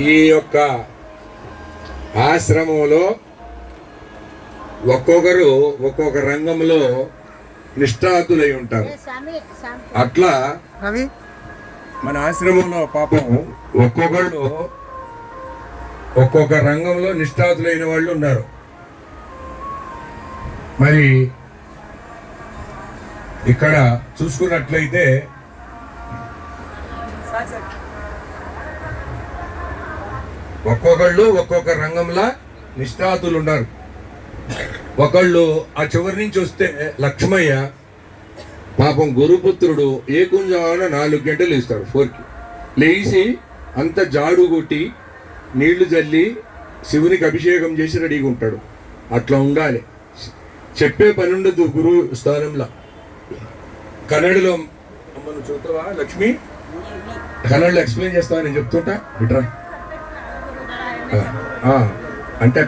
ఈ యొక్క ఆశ్రమంలో ఒక్కొక్కరు ఒక్కొక్క రంగంలో నిష్ఠాతులై ఉంటారు. అట్లా మన ఆశ్రమంలో పాపం ఒక్కొక్కళ్ళు ఒక్కొక్క రంగంలో నిష్ఠాతులైన వాళ్ళు ఉన్నారు. మరి ఇక్కడ చూసుకున్నట్లయితే ఒక్కొక్కళ్ళు ఒక్కొక్క రంగంలో నిష్ఠాతులు ఉన్నారు. ఒకళ్ళు ఆ చివరి నుంచి వస్తే లక్ష్మయ్య పాపం గురుపుత్రుడు ఏకుంజాన 4 గంటలు ఇస్తాడు 4కి లేచి అంత జాడు కొట్టి నీళ్లు జల్లి శివునికి అభిషేకం చేసి రెడీగా ఉంటాడు. అట్లా ఉండాలి, చెప్పే పని ఉండదు గురువు స్థానంలో. కన్నడలో మనం చూస్తావా లక్ష్మి, కన్నడలో ఎక్స్ప్లెయిన్ చేస్తావా, నేను చెప్తుంటా ఇట్రా అంటే